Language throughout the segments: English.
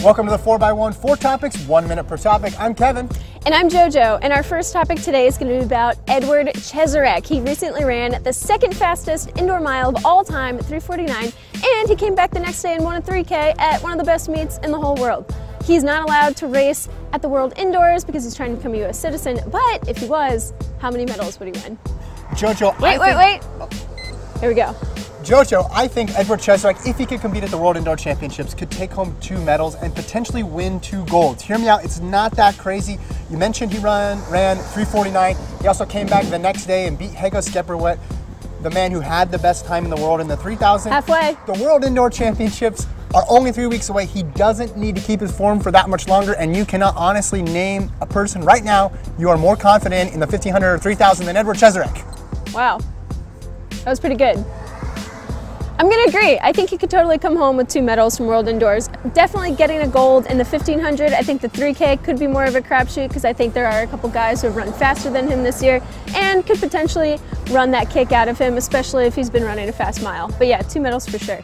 Welcome to the 4x1, 4 topics, 1 minute per topic. I'm Kevin. And I'm JoJo, and our first topic today is going to be about Edward Cheserek. He recently ran the second fastest indoor mile of all time, 3:49, and he came back the next day and won a 3K at one of the best meets in the whole world. He's not allowed to race at the World Indoors because he's trying to become a U.S. citizen, but if he was, how many medals would he win? JoJo, Wait. Here we go. JoJo, I think Edward Cheserek, if he could compete at the World Indoor Championships, could take home 2 medals and potentially win 2 golds. Hear me out, it's not that crazy. You mentioned he ran 3:49. He also came back the next day and beat Hego Skepperwet, the man who had the best time in the world in the 3,000. Halfway. The World Indoor Championships are only 3 weeks away. He doesn't need to keep his form for that much longer, and you cannot honestly name a person right now you are more confident in the 1,500 or 3,000 than Edward Cheserek. Wow, that was pretty good. I'm going to agree. I think he could totally come home with 2 medals from World Indoors. Definitely getting a gold in the 1,500. I think the 3K could be more of a crapshoot because I think there are a couple guys who have run faster than him this year and could potentially run that kick out of him, especially if he's been running a fast mile. But yeah, 2 medals for sure.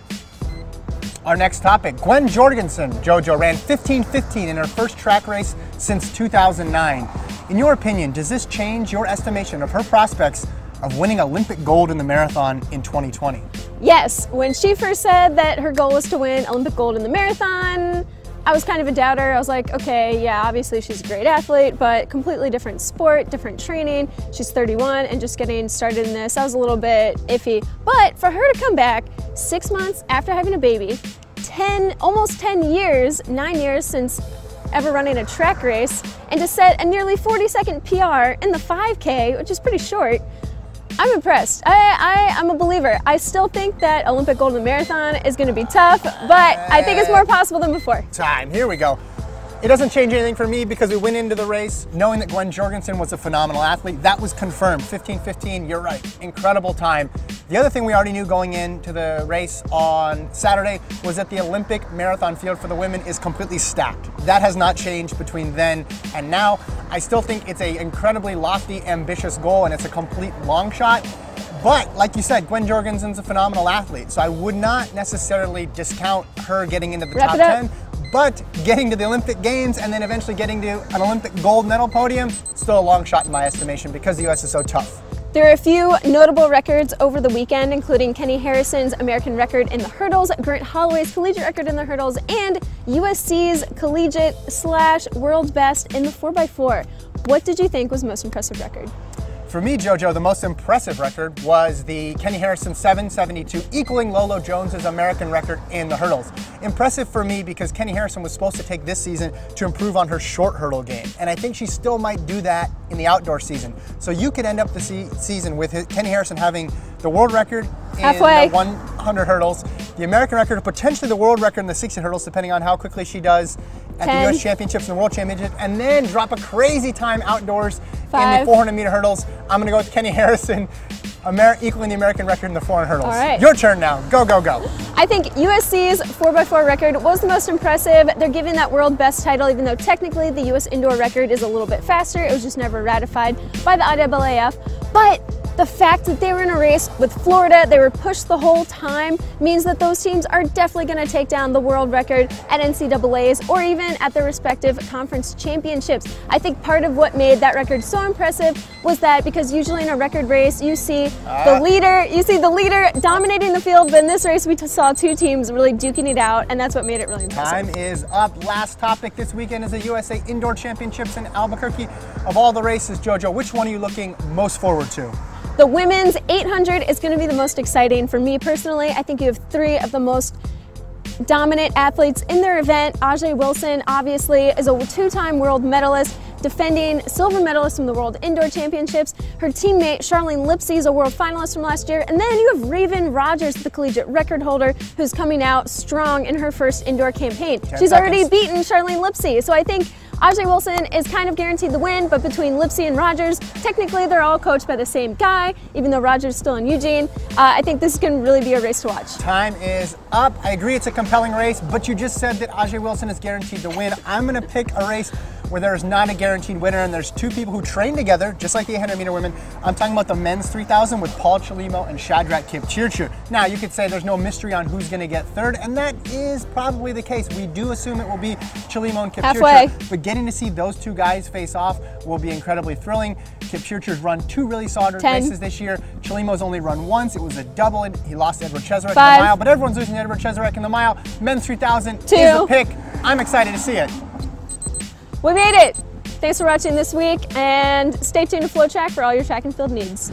Our next topic, Gwen Jorgensen, JoJo, ran 15:15 in her first track race since 2009. In your opinion, does this change your estimation of her prospects of winning Olympic gold in the marathon in 2020? Yes, when she first said that her goal was to win Olympic gold in the marathon, I was kind of a doubter. I was like, okay, yeah, obviously she's a great athlete, but completely different sport, different training. She's 31 and just getting started in this. I was a little bit iffy. But for her to come back 6 months after having a baby, almost 10 years, 9 years since ever running a track race, and to set a nearly 40-second PR in the 5K, which is pretty short, I'm impressed. I'm a believer. I still think that Olympic gold in the marathon is going to be tough, but I think it's more possible than before. Here we go. It doesn't change anything for me because we went into the race knowing that Gwen Jorgensen was a phenomenal athlete. That was confirmed. 15:15, you're right. Incredible time. The other thing we already knew going into the race on Saturday was that the Olympic marathon field for the women is completely stacked. That has not changed between then and now. I still think it's an incredibly lofty, ambitious goal, and it's a complete long shot. But like you said, Gwen Jorgensen's a phenomenal athlete, so I would not necessarily discount her getting into the top 10. But getting to the Olympic Games and then eventually getting to an Olympic gold medal podium, still a long shot in my estimation because the U.S. is so tough. There are a few notable records over the weekend, including Kenny Harrison's American record in the hurdles, Grant Holloway's collegiate record in the hurdles, and USC's collegiate/world's best in the 4x4. What did you think was the most impressive record? For me, JoJo, the most impressive record was the Kenny Harrison 7:72, equaling Lolo Jones's American record in the hurdles. Impressive for me because Kenny Harrison was supposed to take this season to improve on her short hurdle game, and I think she still might do that in the outdoor season. So you could end up the season with Kenny Harrison having the world record in the 100 hurdles, the American record, potentially the world record in the 60 hurdles, depending on how quickly she does at the U.S. Championships and the World Championships, and then drop a crazy time outdoors in the 400-meter hurdles. I'm going to go with Kenny Harrison, equaling the American record in the 400 hurdles. All right. Your turn now. Go, go, go. I think USC's 4x4 record was the most impressive. They're giving that world best title, even though technically the U.S. indoor record is a little bit faster. It was just never ratified by the IAAF. But the fact that they were in a race with Florida, they were pushed the whole time, means that those teams are definitely going to take down the world record at NCAAs or even at their respective conference championships. I think part of what made that record so impressive was that because usually in a record race you see the leader dominating the field, but in this race we saw 2 teams really duking it out, and that's what made it really impressive. Time is up. Last topic this weekend is the USA Indoor Championships in Albuquerque. Of all the races, JoJo, which one are you looking most forward to? The women's 800 is going to be the most exciting for me personally. I think you have 3 of the most dominant athletes in their event. Ajay Wilson, obviously, is a 2-time world medalist, defending silver medalist from the World Indoor Championships. Her teammate, Charlene Lipsey, is a world finalist from last year. And then you have Raven Rogers, the collegiate record holder, who's coming out strong in her first indoor campaign. She's already beaten Charlene Lipsey. So I think Ajay Wilson is kind of guaranteed the win, but between Lipsey and Rogers, technically they're all coached by the same guy, even though Rogers is still in Eugene. I think this is going to really be a race to watch. Time is up. I agree it's a compelling race, but you just said that Ajay Wilson is guaranteed to win. I'm going to pick a race where there is not a guaranteed winner, and there's two people who train together, just like the 800-meter women. I'm talking about the men's 3,000 with Paul Chelimo and Cheserek Kipchirchir. Now, you could say there's no mystery on who's going to get third, and that is probably the case. We do assume it will be Chelimo and Kipchirchir. Halfway. But getting to see those two guys face off will be incredibly thrilling. Kipchirchir's run 2 really solid races this year. Chelimo's only run once. It was a double. He lost to Edward Cheserek in the mile, but everyone's losing to Edward Cheserek in the mile. Men's 3,000 is the pick. I'm excited to see it. We made it. Thanks for watching this week, and stay tuned to FloTrack for all your track and field needs.